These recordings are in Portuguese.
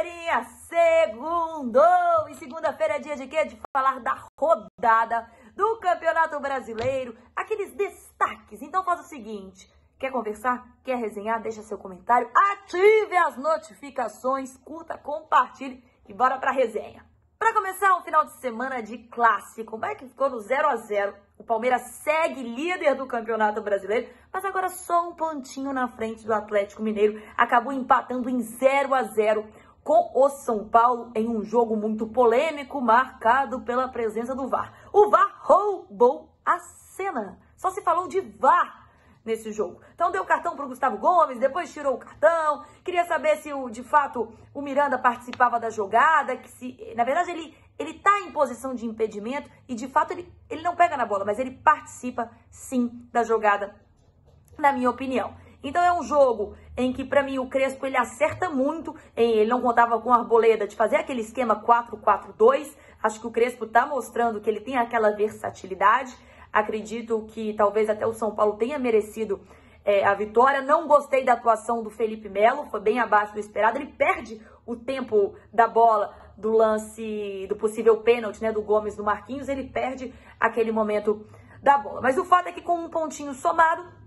galerinha, segundou! E segunda-feira é dia de quê? De falar da rodada do Campeonato Brasileiro, aqueles destaques. Então faz o seguinte, quer conversar? Quer resenhar? Deixa seu comentário, ative as notificações, curta, compartilhe e bora pra resenha. Para começar, um final de semana de clássico, como é que ficou no 0-0? O Palmeiras segue líder do Campeonato Brasileiro, mas agora só um pontinho na frente do Atlético Mineiro. Acabou empatando em 0-0 com o São Paulo em um jogo muito polêmico, marcado pela presença do VAR. O VAR roubou a cena. Só se falou de VAR nesse jogo. Então deu cartão para o Gustavo Gomes, depois tirou o cartão. Queria saber se de fato o Miranda participava da jogada, que se na verdade ele tá em posição de impedimento e de fato ele não pega na bola, mas ele participa sim da jogada, na minha opinião. Então é um jogo em que para mim o Crespo ele acerta muito, ele não contava com a Arboleda de fazer aquele esquema 4-4-2. Acho que o Crespo tá mostrando que ele tem aquela versatilidade. Acredito que talvez até o São Paulo tenha merecido a vitória. Não gostei da atuação do Felipe Melo, foi bem abaixo do esperado. Ele perde o tempo da bola do lance, do possível pênalti, né, do Gomes, do Marquinhos. Ele perde aquele momento da bola. Mas o fato é que com um pontinho somado,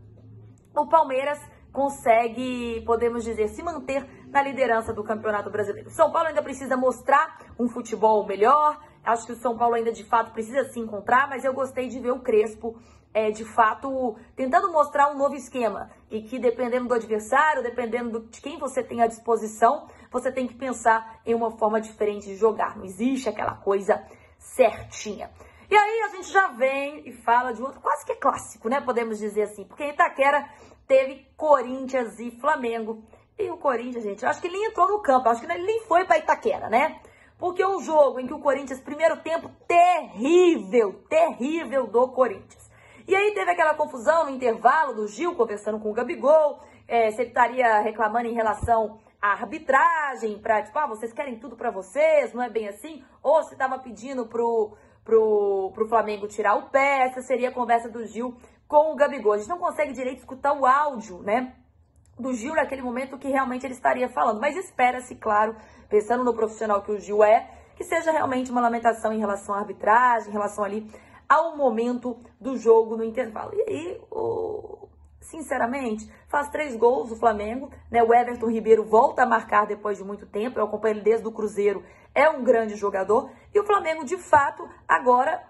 o Palmeiras consegue, podemos dizer, se manter na liderança do Campeonato Brasileiro. O São Paulo ainda precisa mostrar um futebol melhor. Acho que o São Paulo ainda, de fato, precisa se encontrar, mas eu gostei de ver o Crespo, de fato, tentando mostrar um novo esquema. E que, dependendo do adversário, dependendo de quem você tem à disposição, você tem que pensar em uma forma diferente de jogar. Não existe aquela coisa certinha. E aí a gente já vem e fala de outro, quase que é clássico, né? Podemos dizer assim. Porque em Itaquera teve Corinthians e Flamengo. E o Corinthians, gente, eu acho que ele nem entrou no campo. Eu acho que ele nem foi para Itaquera, né? Porque é um jogo em que o Corinthians, primeiro tempo, terrível do Corinthians. E aí teve aquela confusão no intervalo do Gil conversando com o Gabigol, se ele estaria reclamando em relação à arbitragem, pra tipo, vocês querem tudo pra vocês, não é bem assim? Ou se tava pedindo pro Flamengo tirar o pé. Essa seria a conversa do Gil com o Gabigol. A gente não consegue direito escutar o áudio, né, do Gil naquele momento que realmente ele estaria falando. Mas espera-se, claro, pensando no profissional que o Gil que seja realmente uma lamentação em relação à arbitragem, em relação ali ao momento do jogo no intervalo. E aí, sinceramente, faz 3 gols o Flamengo, né? O Everton Ribeiro volta a marcar depois de muito tempo, eu acompanho ele desde o Cruzeiro, é um grande jogador. E o Flamengo, de fato, agora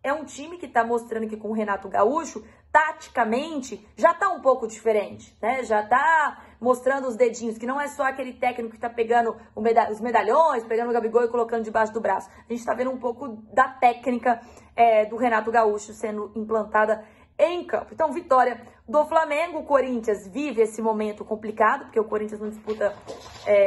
é um time que está mostrando que com o Renato Gaúcho, taticamente, já está um pouco diferente, né? Já está mostrando os dedinhos, que não é só aquele técnico que está pegando os medalhões, pegando o Gabigol e colocando debaixo do braço. A gente está vendo um pouco da técnica do Renato Gaúcho sendo implantada em campo. Então, vitória do Flamengo. O Corinthians vive esse momento complicado, porque o Corinthians não disputa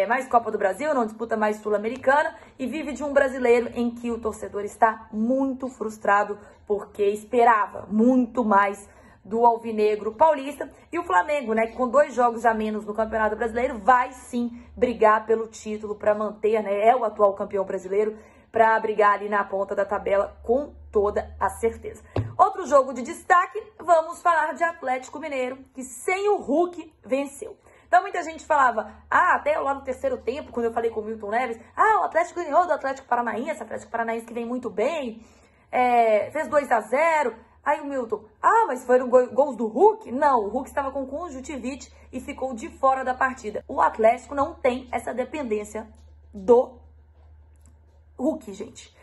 mais Copa do Brasil, não disputa mais Sul-Americana, e vive de um brasileiro em que o torcedor está muito frustrado, porque esperava muito mais do alvinegro paulista. E o Flamengo, né, que com 2 jogos a menos no Campeonato Brasileiro, vai sim brigar pelo título para manter, né, é o atual campeão brasileiro, para brigar ali na ponta da tabela com toda a certeza. Outro jogo de destaque, vamos falar de Atlético Mineiro, que sem o Hulk venceu. Então muita gente falava, até lá no terceiro tempo, quando eu falei com o Milton Neves, o Atlético ganhou do Atlético Paranaense, Atlético Paranaense que vem muito bem, fez 2-0. Aí o Milton, mas foram gols do Hulk? Não, o Hulk estava com conjuntivite e ficou de fora da partida. O Atlético não tem essa dependência do Hulk, gente.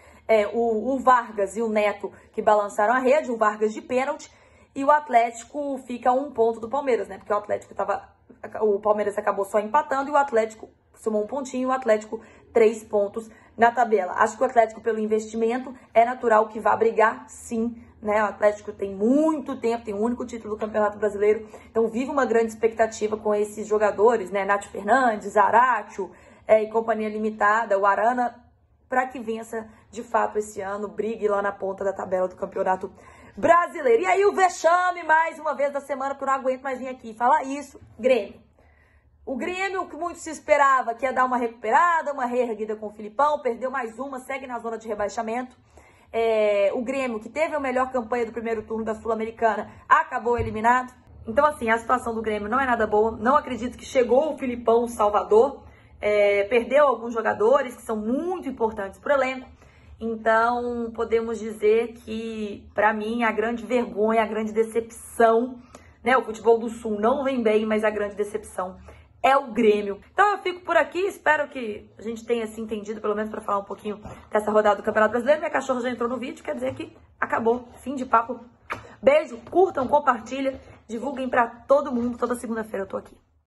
O Vargas e o Neto que balançaram a rede, o Vargas de pênalti, e o Atlético fica a 1 ponto do Palmeiras, né? Porque o Palmeiras acabou só empatando e o Atlético somou 1 pontinho, o Atlético 3 pontos na tabela. Acho que o Atlético, pelo investimento, é natural que vá brigar, sim, né? O Atlético tem muito tempo, tem o único título do Campeonato Brasileiro, então vive uma grande expectativa com esses jogadores, né? Nath Fernandes, Zaratio e companhia limitada, o Arana, para que vença de fato esse ano, brigue lá na ponta da tabela do Campeonato Brasileiro. E aí o vexame mais uma vez da semana, porque eu não aguento mais vir aqui falar isso, Grêmio. O Grêmio, que muito se esperava que ia dar uma recuperada, uma reerguida com o Filipão, perdeu mais uma, segue na zona de rebaixamento. O Grêmio, que teve a melhor campanha do primeiro turno da Sul-Americana, acabou eliminado. Então, assim, a situação do Grêmio não é nada boa. Não acredito que chegou o Filipão Salvador. perdeu alguns jogadores que são muito importantes para o elenco. Então, podemos dizer que, para mim, a grande vergonha, a grande decepção, né? O futebol do Sul não vem bem, mas a grande decepção é o Grêmio. Então, eu fico por aqui. Espero que a gente tenha se entendido, pelo menos para falar um pouquinho dessa rodada do Campeonato Brasileiro. Minha cachorra já entrou no vídeo, quer dizer que acabou. Fim de papo. Beijo, curtam, compartilhem, divulguem para todo mundo. Toda segunda-feira eu tô aqui.